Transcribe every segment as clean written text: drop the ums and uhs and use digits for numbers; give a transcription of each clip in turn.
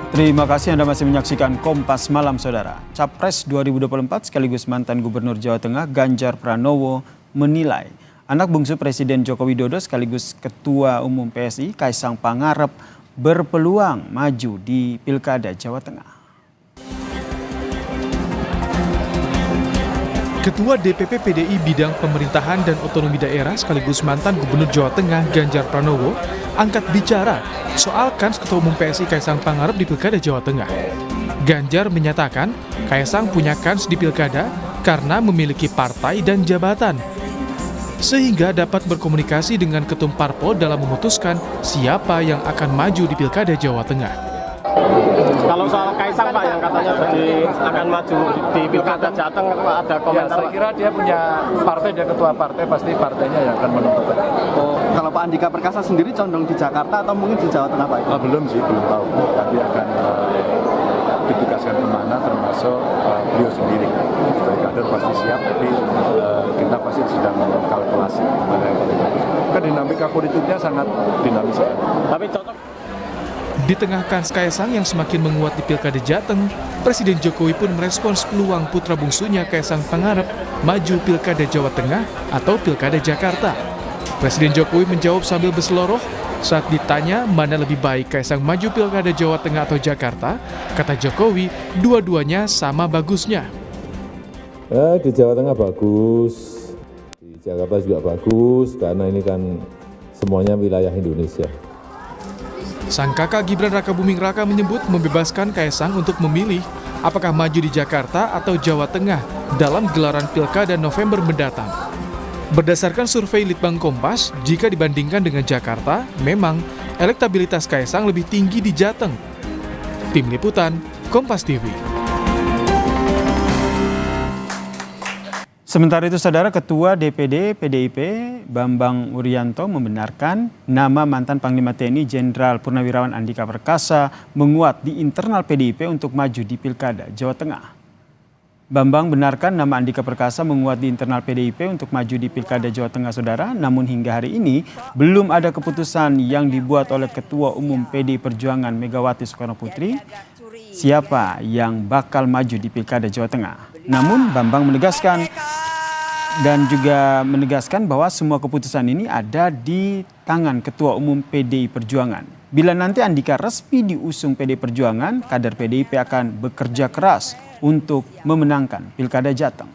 Terima kasih Anda masih menyaksikan Kompas Malam, Saudara. Capres 2024 sekaligus mantan Gubernur Jawa Tengah Ganjar Pranowo menilai anak bungsu Presiden Joko Widodo sekaligus Ketua Umum PSI Kaisang Pangarep berpeluang maju di Pilkada Jawa Tengah. Ketua DPP PDI Bidang Pemerintahan dan Otonomi Daerah sekaligus mantan Gubernur Jawa Tengah Ganjar Pranowo angkat bicara soal kans Ketua Umum PSI Kaisang Pangarep di Pilkada Jawa Tengah. Ganjar menyatakan Kaisang punya kans di Pilkada karena memiliki partai dan jabatan, sehingga dapat berkomunikasi dengan ketum parpol dalam memutuskan siapa yang akan maju di Pilkada Jawa Tengah. Kalau soal Kaisang Pak yang katanya akan maju di Pilkada Jateng, ada komentar? Ya, saya kira dia punya partai, dia ketua partai, pasti partainya yang akan menentukan. Oh, kalau Pak Andika Perkasa sendiri condong di Jakarta atau mungkin di Jawa Tengah Pak? Belum sih, belum tahu. Tapi akan ditugaskan kemana, termasuk beliau sendiri. Sebagai kader pasti siap, tapi kita pasti sedang mengkalkulasi mana yang paling bagus. Kan dinamika politiknya sangat dinamis. Tapi cocok. Di tengah kans Kaisang yang semakin menguat di Pilkada Jateng, Presiden Jokowi pun merespons peluang putra bungsunya Kaisang Pangarep maju Pilkada Jawa Tengah atau Pilkada Jakarta. Presiden Jokowi menjawab sambil berseloroh saat ditanya mana lebih baik Kaisang maju Pilkada Jawa Tengah atau Jakarta. Kata Jokowi, dua-duanya sama bagusnya. Di Jawa Tengah bagus, di Jakarta juga bagus, karena ini kan semuanya wilayah Indonesia. Sang kakak Gibran Rakabuming Raka menyebut membebaskan Kaisang untuk memilih apakah maju di Jakarta atau Jawa Tengah dalam gelaran Pilkada November mendatang. Berdasarkan survei Litbang Kompas, jika dibandingkan dengan Jakarta, memang elektabilitas Kaisang lebih tinggi di Jateng. Tim Liputan, Kompas TV. Sementara itu, Saudara, Ketua DPD PDIP Bambang Wuryanto membenarkan nama mantan Panglima TNI Jenderal Purnawirawan Andika Perkasa menguat di internal PDIP untuk maju di Pilkada Jawa Tengah. Bambang benarkan nama Andika Perkasa menguat di internal PDIP untuk maju di Pilkada Jawa Tengah, Saudara. Namun hingga hari ini belum ada keputusan yang dibuat oleh Ketua Umum PDI Perjuangan Megawati Soekarnoputri siapa yang bakal maju di Pilkada Jawa Tengah. Namun Bambang menegaskan bahwa semua keputusan ini ada di tangan Ketua Umum PDI Perjuangan. Bila nanti Andika resmi diusung PDI Perjuangan, kader PDIP akan bekerja keras untuk memenangkan Pilkada Jateng.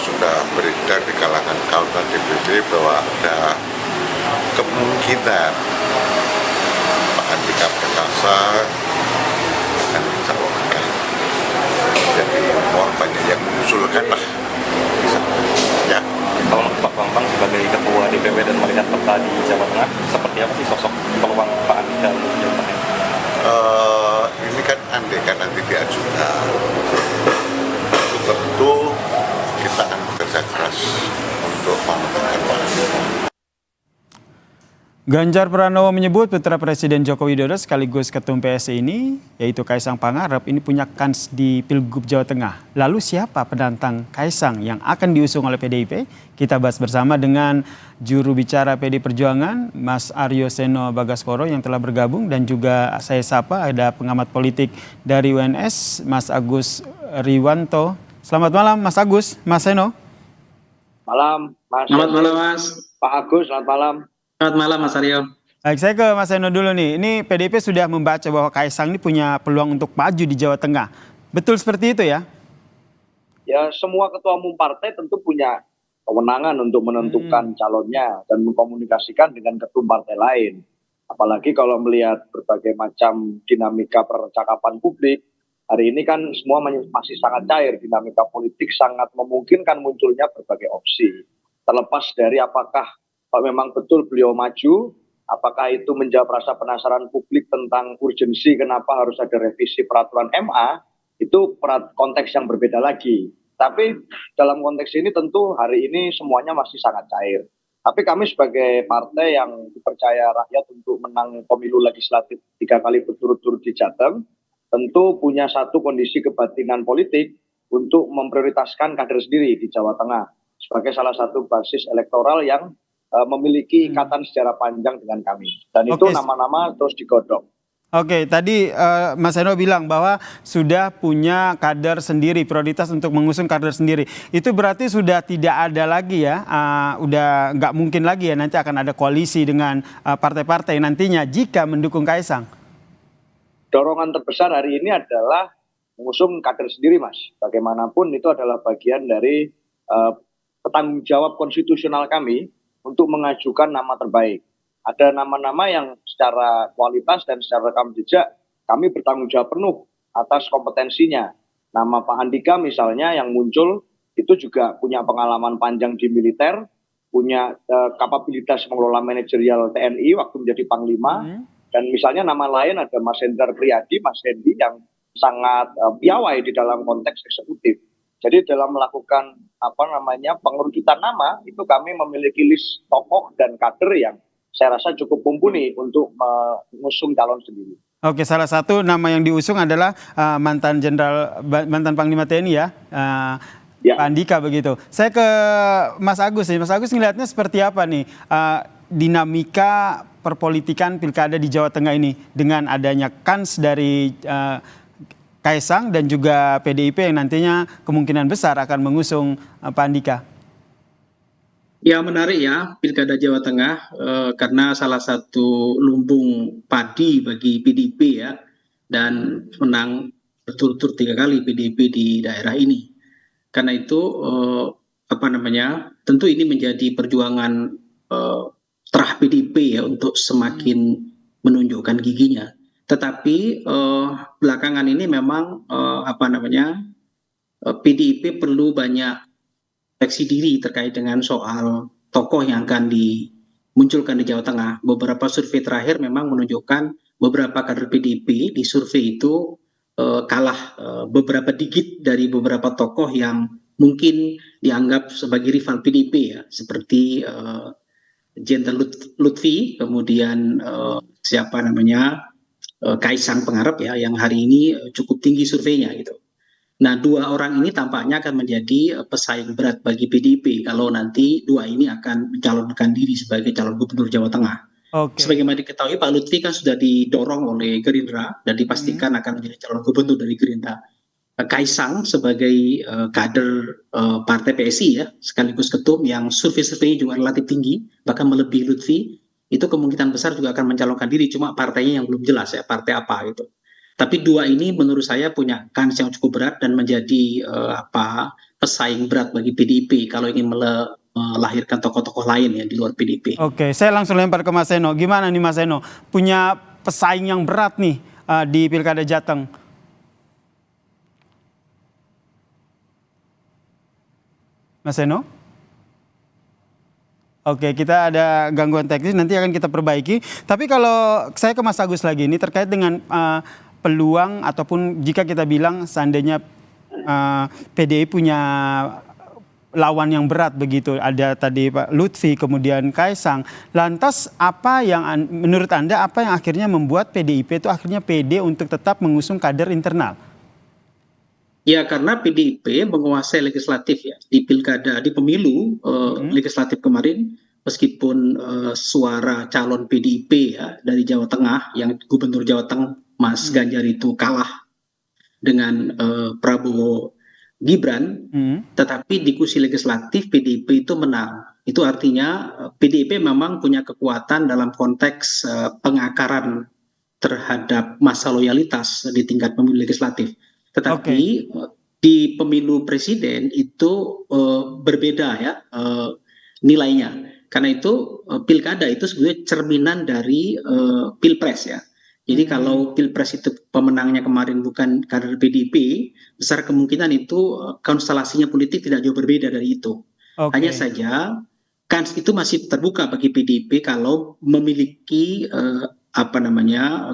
Sudah beredar di kalangan kawan DPD bahwa ada kemungkinan Pak Andika Perkasa akan dicalonkan. Jadi mohon banyak yang mengusulkan lah. Ya. Kalau Pak Bambang sebagai Ketua DPP dan melihat peta di Jawa Tengah, seperti apa sih sosok peluang Pak Andika di Jawa Tengah? Ini kan andai kan nanti diajukan, tentu kita akan bekerja keras untuk memenangkan Pak Andika. Ganjar Pranowo menyebut putra Presiden Joko Widodo sekaligus Ketum PSI ini, yaitu Kaisang Pangarep, ini punya kans di Pilgub Jawa Tengah. Lalu siapa penantang Kaisang yang akan diusung oleh PDIP? Kita bahas bersama dengan juru bicara PDI Perjuangan, Mas Aryo Seno Bagaskoro yang telah bergabung, dan juga saya sapa ada pengamat politik dari UNS, Mas Agus Riwanto. Selamat malam Mas Agus, Mas Seno. Malam, Mas. Selamat malam, Mas. Pak Agus, selamat malam. Selamat malam, Mas Aryo. Baik, saya ke Mas Seno dulu nih. Ini PDIP sudah membaca bahwa Kaisang ini punya peluang untuk maju di Jawa Tengah. Betul seperti itu ya? Ya, semua ketua umum partai tentu punya kewenangan untuk menentukan calonnya dan mengkomunikasikan dengan ketum partai lain. Apalagi kalau melihat berbagai macam dinamika percakapan publik, hari ini kan semua masih sangat cair, dinamika politik sangat memungkinkan munculnya berbagai opsi. Terlepas dari apakah memang betul beliau maju, apakah itu menjawab rasa penasaran publik tentang urgensi kenapa harus ada revisi peraturan MA, itu konteks yang berbeda lagi. Tapi dalam konteks ini tentu hari ini semuanya masih sangat cair. Tapi kami sebagai partai yang dipercaya rakyat untuk menang pemilu legislatif 3 kali berturut-turut di Jateng, tentu punya satu kondisi kebatinan politik untuk memprioritaskan kader sendiri di Jawa Tengah sebagai salah satu basis elektoral yang memiliki ikatan sejarah panjang dengan kami. Dan itu Oke. nama-nama terus digodok. Oke, tadi Mas Seno bilang bahwa sudah punya kader sendiri, prioritas untuk mengusung kader sendiri. Itu berarti sudah tidak ada lagi ya, udah nggak mungkin lagi ya nanti akan ada koalisi dengan partai-partai nantinya jika mendukung Kaisang. Dorongan terbesar hari ini adalah mengusung kader sendiri, Mas. Bagaimanapun itu adalah bagian dari tanggung jawab konstitusional kami untuk mengajukan nama terbaik. Ada nama-nama yang secara kualitas dan secara rekam jejak kami bertanggung jawab penuh atas kompetensinya. Nama Pak Andika misalnya yang muncul itu juga punya pengalaman panjang di militer, punya kapabilitas mengelola manajerial TNI waktu menjadi Panglima. Dan misalnya nama lain ada Mas Hendrar Priyadi, Mas Hendi yang sangat piawai di dalam konteks eksekutif. Jadi dalam melakukan pengerucutan nama itu kami memiliki list tokoh dan kader yang saya rasa cukup mumpuni untuk mengusung calon sendiri. Oke, salah satu nama yang diusung adalah mantan Panglima TNI ya, Ya. Pak Andika begitu. Saya ke Mas Agus nih. Mas Agus ngelihatnya seperti apa nih dinamika perpolitikan pilkada di Jawa Tengah ini dengan adanya kans dari Kaisang dan juga PDIP yang nantinya kemungkinan besar akan mengusung Pak Andika. Ya menarik ya Pilkada Jawa Tengah karena salah satu lumbung padi bagi PDIP ya, dan menang berturut-turut 3 kali PDIP di daerah ini. Karena itu tentu ini menjadi perjuangan terah PDIP ya untuk semakin menunjukkan giginya. Tetapi belakangan ini memang PDIP perlu banyak refleksi diri terkait dengan soal tokoh yang akan dimunculkan di Jawa Tengah. Beberapa survei terakhir memang menunjukkan beberapa kader PDIP di survei itu kalah beberapa digit dari beberapa tokoh yang mungkin dianggap sebagai rival PDIP ya, seperti Jenderal Lutfi, kemudian Kaisang Pangarep ya, yang hari ini cukup tinggi surveinya gitu. Nah, 2 orang ini tampaknya akan menjadi pesaing berat bagi PDIP kalau nanti 2 ini akan mencalonkan diri sebagai calon gubernur Jawa Tengah. Oke. Sebagaimana diketahui Pak Lutfi kan sudah didorong oleh Gerindra dan dipastikan akan menjadi calon gubernur dari Gerindra. Kaisang sebagai kader partai PSI ya, sekaligus ketum yang survei-surveinya juga relatif tinggi, bahkan melebihi Lutfi, itu kemungkinan besar juga akan mencalonkan diri, cuma partainya yang belum jelas ya, partai apa gitu. Tapi 2 ini menurut saya punya kans yang cukup berat dan menjadi pesaing berat bagi PDIP kalau ingin melahirkan tokoh-tokoh lain ya di luar PDIP. Oke, saya langsung lempar ke Mas Seno. Gimana nih Mas Seno? Punya pesaing yang berat nih di Pilkada Jateng. Mas Seno? Oke, kita ada gangguan teknis, nanti akan kita perbaiki. Tapi kalau saya ke Mas Agus lagi, ini terkait dengan peluang ataupun jika kita bilang seandainya PDI punya lawan yang berat begitu, ada tadi Pak Lutfi, kemudian Kaisang. Lantas apa yang menurut Anda apa yang akhirnya membuat PDIP itu akhirnya pede untuk tetap mengusung kader internal? Ya karena PDIP menguasai legislatif ya di pilkada, di pemilu legislatif kemarin, meskipun suara calon PDIP ya dari Jawa Tengah yang gubernur Jawa Tengah Mas Ganjar itu kalah dengan Prabowo Gibran, tetapi di kursi legislatif PDIP itu menang. Itu artinya PDIP memang punya kekuatan dalam konteks pengakaran terhadap masa loyalitas di tingkat pemilu legislatif. Tetapi di pemilu presiden itu berbeda ya nilainya. Karena itu pilkada itu sebenarnya cerminan dari pilpres ya. Jadi kalau pilpres itu pemenangnya kemarin bukan kader PDIP, besar kemungkinan itu konstelasinya politik tidak jauh berbeda dari itu. Hanya saja kans itu masih terbuka bagi PDIP kalau memiliki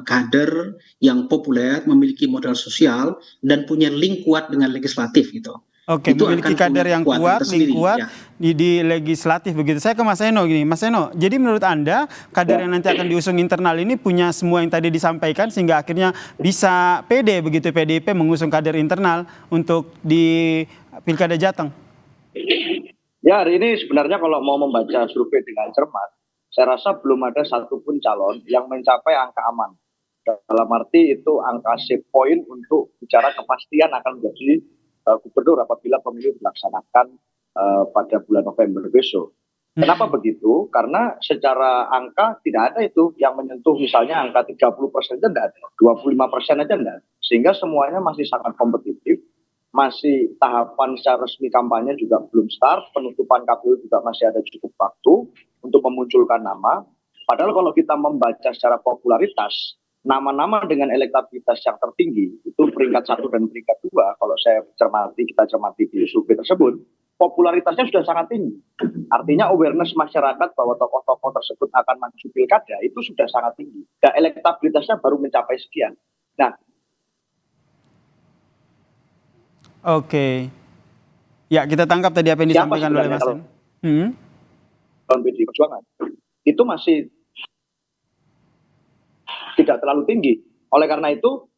kader yang populer, memiliki modal sosial dan punya link kuat dengan legislatif gitu. Oke, itu memiliki kader yang kuat, link kuat ya. di legislatif begitu. Saya ke Mas Seno gini, Mas Seno, jadi menurut Anda kader yang nanti akan diusung internal ini punya semua yang tadi disampaikan sehingga akhirnya bisa pede begitu PDIP mengusung kader internal untuk di Pilkada Jateng? Ya, hari ini sebenarnya kalau mau membaca survei dengan cermat, saya rasa belum ada satupun calon yang mencapai angka aman. Dalam arti itu angka save point untuk bicara kepastian akan menjadi gubernur apabila pemilu dilaksanakan pada bulan November besok. Kenapa begitu? Karena secara angka tidak ada itu yang menyentuh misalnya angka 30% aja tidak ada, 25% aja tidak. Sehingga semuanya masih sangat kompetitif, masih tahapan secara resmi kampanye juga belum start, penutupan KPU juga masih ada cukup waktu untuk memunculkan nama. Padahal kalau kita membaca secara popularitas, nama-nama dengan elektabilitas yang tertinggi, itu peringkat 1 dan peringkat 2, kalau kita cermati di survei tersebut, popularitasnya sudah sangat tinggi. Artinya awareness masyarakat bahwa tokoh-tokoh tersebut akan maju pilkada itu sudah sangat tinggi. Dan elektabilitasnya baru mencapai sekian. Nah, oke. Ya, kita tangkap tadi apa yang disampaikan oleh Mas Sen. Kalau PDI Perjuangan itu masih tidak terlalu tinggi. Oleh karena itu,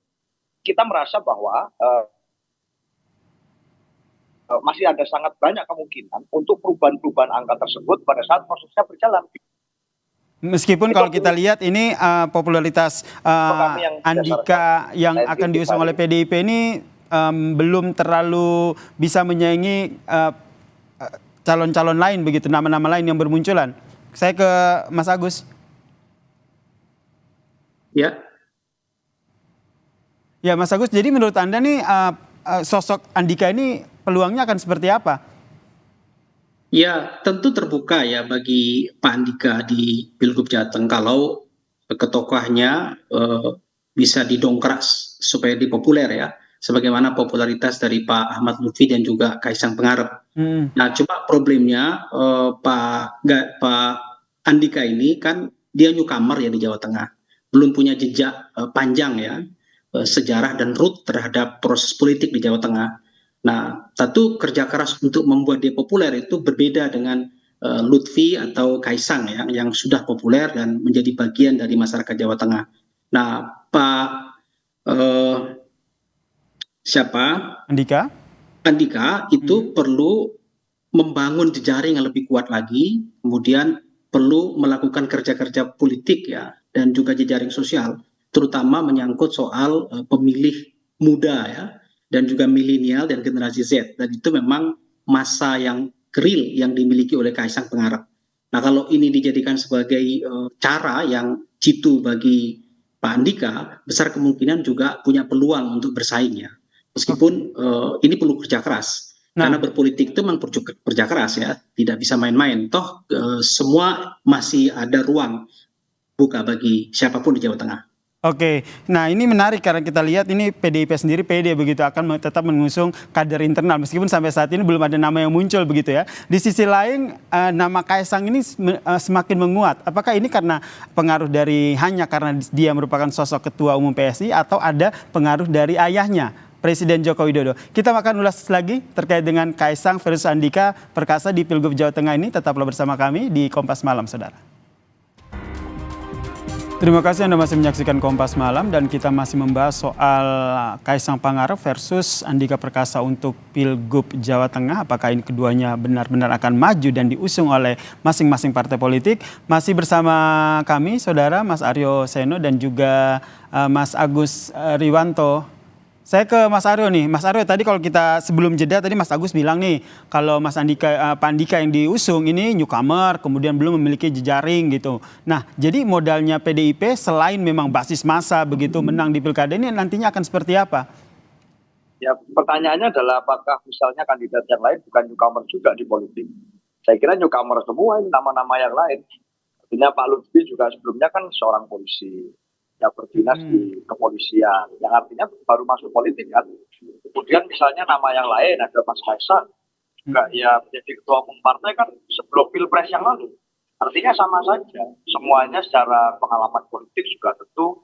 kita merasa bahwa masih ada sangat banyak kemungkinan untuk perubahan-perubahan angka tersebut pada saat prosesnya berjalan. Meskipun kalau kita lihat ini popularitas Andika yang akan diusung oleh PDIP ini belum terlalu bisa menyaingi calon-calon lain begitu, nama-nama lain yang bermunculan. Saya ke Mas Agus. Ya. Ya, Mas Agus, jadi menurut Anda nih sosok Andika ini peluangnya akan seperti apa? Ya, tentu terbuka ya bagi Pak Andika di Pilgub Jateng kalau ketokohannya bisa didongkrak supaya dipopuler ya, sebagaimana popularitas dari Pak Ahmad Lutfi dan juga Kaisang Pangarep. Nah, cuma problemnya Pak Andika ini kan dia newcomer ya di Jawa Tengah, belum punya jejak panjang ya, sejarah dan root terhadap proses politik di Jawa Tengah. Nah, tentu kerja keras untuk membuat dia populer itu berbeda dengan Lutfi atau Kaisang ya, yang sudah populer dan menjadi bagian dari masyarakat Jawa Tengah. Nah, Andika itu perlu membangun jejaring yang lebih kuat lagi, kemudian perlu melakukan kerja-kerja politik ya, dan juga jejaring sosial, terutama menyangkut soal pemilih muda ya, dan juga milenial dan generasi Z, dan itu memang masa yang real yang dimiliki oleh Kaisang Pangarep. Nah, kalau ini dijadikan sebagai cara yang jitu bagi Pak Andika, besar kemungkinan juga punya peluang untuk bersaing ya, meskipun ini perlu kerja keras. Karena berpolitik itu memang kerja keras ya, tidak bisa main-main. Toh semua masih ada ruang buka bagi siapapun di Jawa Tengah. Oke, nah ini menarik karena kita lihat ini PDIP sendiri pede begitu akan tetap mengusung kader internal meskipun sampai saat ini belum ada nama yang muncul begitu ya. Di sisi lain nama Kaisang ini semakin menguat. Apakah ini karena pengaruh dari hanya karena dia merupakan sosok ketua umum PSI atau ada pengaruh dari ayahnya Presiden Joko Widodo? Kita akan ulas lagi terkait dengan Kaisang versus Andika Perkasa di Pilgub Jawa Tengah ini. Tetaplah bersama kami di Kompas Malam, saudara. Terima kasih Anda masih menyaksikan Kompas Malam dan kita masih membahas soal Kaisang Pangarep versus Andika Perkasa untuk Pilgub Jawa Tengah. Apakah ini keduanya benar-benar akan maju dan diusung oleh masing-masing partai politik? Masih bersama kami, saudara, Mas Aryo Seno dan juga Mas Agus Riwanto. Saya ke Mas Aryo nih. Mas Aryo, tadi kalau kita sebelum jeda tadi Mas Agus bilang nih kalau Pak Andika yang diusung ini newcomer, kemudian belum memiliki jejaring gitu. Nah, jadi modalnya PDIP selain memang basis massa begitu menang di pilkada ini nantinya akan seperti apa? Ya, pertanyaannya adalah apakah misalnya kandidat yang lain bukan newcomer juga di politik? Saya kira newcomer semua ini nama-nama yang lain. Artinya Pak Lutfi juga sebelumnya kan seorang polisi. Ya berdinas di kepolisian, yang artinya baru masuk politik kan. Kemudian misalnya nama yang lain ada Mas Kaisang, juga ya menjadi ketua umum partai kan sebelum pilpres yang lalu. Artinya sama saja, semuanya secara pengalaman politik juga tentu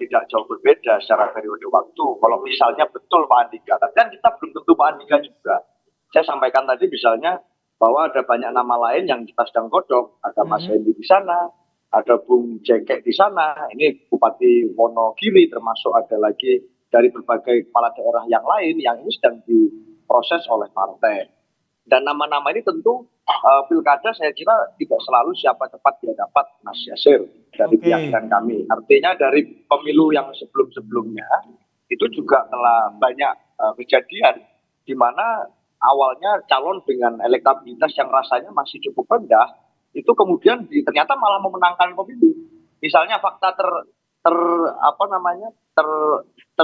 tidak jauh berbeda secara periode waktu. Kalau misalnya betul Pak Andika, dan kita belum tentu Pak Andika juga. Saya sampaikan tadi misalnya bahwa ada banyak nama lain yang kita sedang godok, ada Mas Hendi di sana, ada Bung Jengkek di sana, ini Bupati Wonogiri, termasuk ada lagi dari berbagai kepala daerah yang lain yang ini sedang diproses oleh partai. Dan nama-nama ini tentu pilkada saya kira tidak selalu siapa cepat dia dapat, Mas Yasir, dari keyakinan kami. Artinya dari pemilu yang sebelum-sebelumnya itu juga telah banyak kejadian di mana awalnya calon dengan elektabilitas yang rasanya masih cukup rendah itu kemudian ternyata malah memenangkan pemilu. Misalnya fakta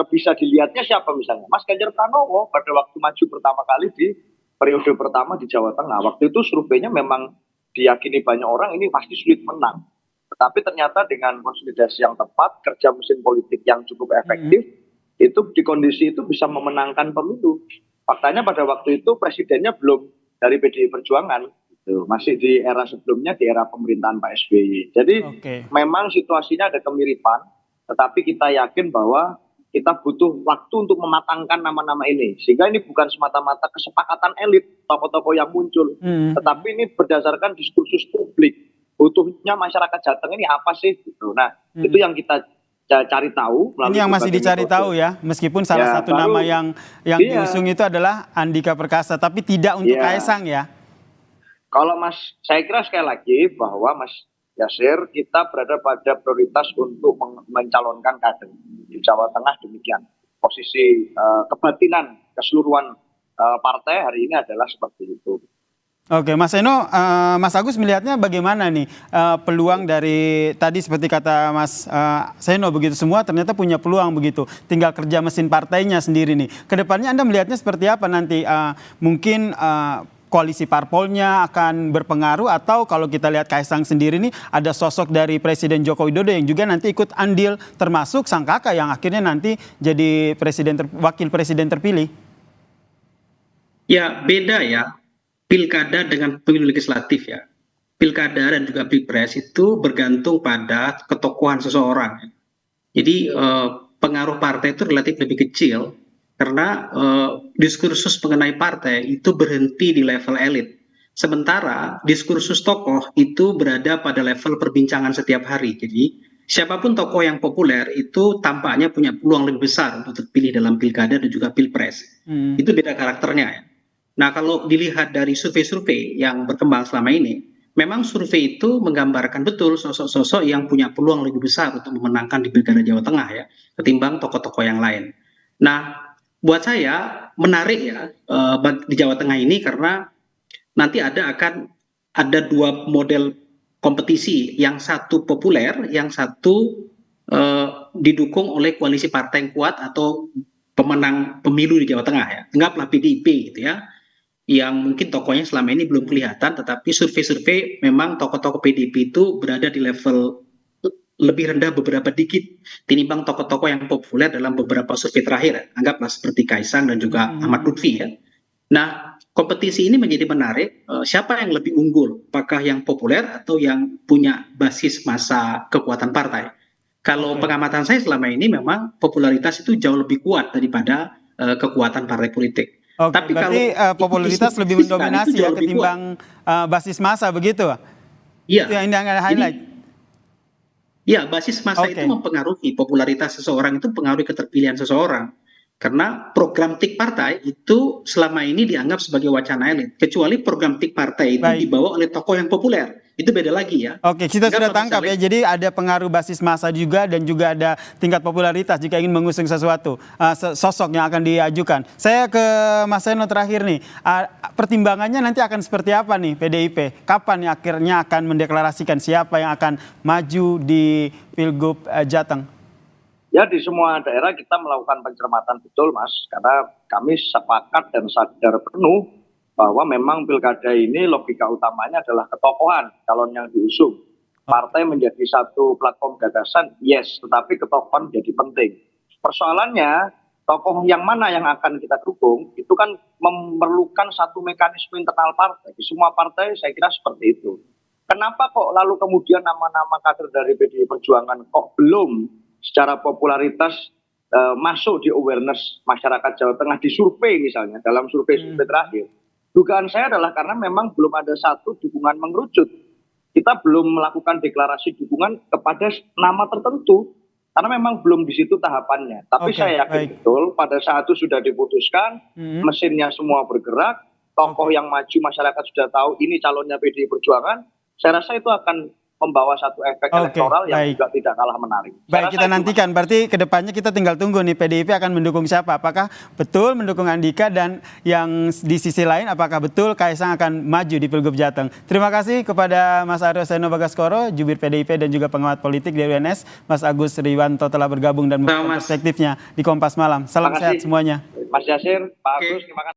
bisa dilihatnya siapa misalnya Mas Ganjar Pranowo pada waktu maju pertama kali di periode pertama di Jawa Tengah. Waktu itu surveinya memang diyakini banyak orang ini pasti sulit menang. Tetapi ternyata dengan konsolidasi yang tepat, kerja mesin politik yang cukup efektif, itu di kondisi itu bisa memenangkan pemilu. Faktanya pada waktu itu presidennya belum dari PDI Perjuangan, gitu. Masih di era sebelumnya, di era pemerintahan Pak SBY. Jadi memang situasinya ada kemiripan, tetapi kita yakin bahwa kita butuh waktu untuk mematangkan nama-nama ini. Sehingga ini bukan semata-mata kesepakatan elit, tokoh-tokoh yang muncul. Tetapi ini berdasarkan diskursus publik. Butuhnya masyarakat Jateng ini apa sih? Gitu. Nah, itu yang kita cari tahu. Ini yang masih dicari tahu ya, meskipun salah satu nama yang diusung itu adalah Andika Perkasa, tapi tidak untuk Kaisang ya. Kalau saya kira sekali lagi bahwa Mas Yasir, kita berada pada prioritas untuk mencalonkan kader di Jawa Tengah demikian. Posisi kebatinan keseluruhan partai hari ini adalah seperti itu. Oke, Mas Eno, Mas Agus melihatnya bagaimana nih peluang dari tadi seperti kata Mas Seno begitu, semua ternyata punya peluang begitu, tinggal kerja mesin partainya sendiri nih. Kedepannya Anda melihatnya seperti apa nanti? Mungkin koalisi parpolnya akan berpengaruh, atau kalau kita lihat Kaisang sendiri nih ada sosok dari Presiden Joko Widodo yang juga nanti ikut andil, termasuk sang kakak yang akhirnya nanti jadi wakil presiden terpilih. Ya beda ya pilkada dengan pemilu legislatif ya. Pilkada dan juga pilpres itu bergantung pada ketokohan seseorang. Jadi pengaruh partai itu relatif lebih kecil. Karena diskursus mengenai partai itu berhenti di level elit. Sementara diskursus tokoh itu berada pada level perbincangan setiap hari. Jadi siapapun tokoh yang populer itu tampaknya punya peluang lebih besar untuk terpilih dalam pilkada dan juga pilpres. Itu beda karakternya ya. Nah kalau dilihat dari survei-survei yang berkembang selama ini, memang survei itu menggambarkan betul sosok-sosok yang punya peluang lebih besar untuk memenangkan di pilkada Jawa Tengah ya, ketimbang tokoh-tokoh yang lain. Nah buat saya menarik ya di Jawa Tengah ini karena nanti akan ada dua model kompetisi, yang satu populer, yang satu didukung oleh koalisi partai yang kuat atau pemenang pemilu di Jawa Tengah ya. Anggaplah PDIP gitu ya, yang mungkin tokohnya selama ini belum kelihatan, tetapi survei-survei memang tokoh-tokoh PDIP itu berada di level lebih rendah beberapa dikit tinimbang tokoh-tokoh yang populer dalam beberapa survei terakhir. Anggaplah seperti Kaisang dan juga Ahmad Lutfi ya. Nah, kompetisi ini menjadi menarik. Siapa yang lebih unggul? Apakah yang populer atau yang punya basis massa kekuatan partai? Kalau pengamatan saya selama ini memang popularitas itu jauh lebih kuat daripada kekuatan partai politik. Tapi berarti kalau popularitas lebih mendominasi ya ketimbang basis massa begitu? Iya. Itu yang Anda highlight. Ya, basis massa itu mempengaruhi popularitas seseorang, itu mempengaruhi keterpilihan seseorang. Karena program tik partai itu selama ini dianggap sebagai wacana elit. Kecuali program tik partai itu dibawa oleh tokoh yang populer. Itu beda lagi ya. Oke, kita sudah tangkap ya. Jadi ada pengaruh basis massa juga dan juga ada tingkat popularitas jika ingin mengusung sesuatu, sosok yang akan diajukan. Saya ke Mas Seno terakhir nih. Pertimbangannya nanti akan seperti apa nih PDIP? Kapan akhirnya akan mendeklarasikan siapa yang akan maju di Pilgub Jateng? Ya di semua daerah kita melakukan pencermatan betul Mas. Karena kami sepakat dan sadar penuh bahwa memang pilkada ini logika utamanya adalah ketokohan calon yang diusung. Partai menjadi satu platform gagasan, yes, tetapi ketokohan menjadi penting. Persoalannya, tokoh yang mana yang akan kita dukung, itu kan memerlukan satu mekanisme internal partai. Di semua partai saya kira seperti itu. Kenapa kok lalu kemudian nama-nama kader dari PDI Perjuangan kok belum secara popularitas masuk di awareness masyarakat Jawa Tengah di survei misalnya, dalam survei-survei terakhir? Dugaan saya adalah karena memang belum ada satu dukungan mengerucut. Kita belum melakukan deklarasi dukungan kepada nama tertentu. Karena memang belum di situ tahapannya. Tapi saya yakin betul pada saat itu sudah diputuskan, mesinnya semua bergerak, tokoh yang maju, masyarakat sudah tahu ini calonnya PDI Perjuangan, saya rasa itu akan membawa satu efek elektoral yang juga tidak kalah menarik. Baik, kita nantikan. Berarti kedepannya kita tinggal tunggu nih PDIP akan mendukung siapa. Apakah betul mendukung Andika, dan yang di sisi lain apakah betul Kaisang akan maju di Pilgub Jateng. Terima kasih kepada Mas Aryo Seno Bagaskoro, jubir PDIP dan juga pengamat politik dari UNS. Mas Agus Riwanto telah bergabung dan memberikan perspektifnya di Kompas Malam. Salam sehat semuanya. Mas Yasir, Pak Agus, terima kasih.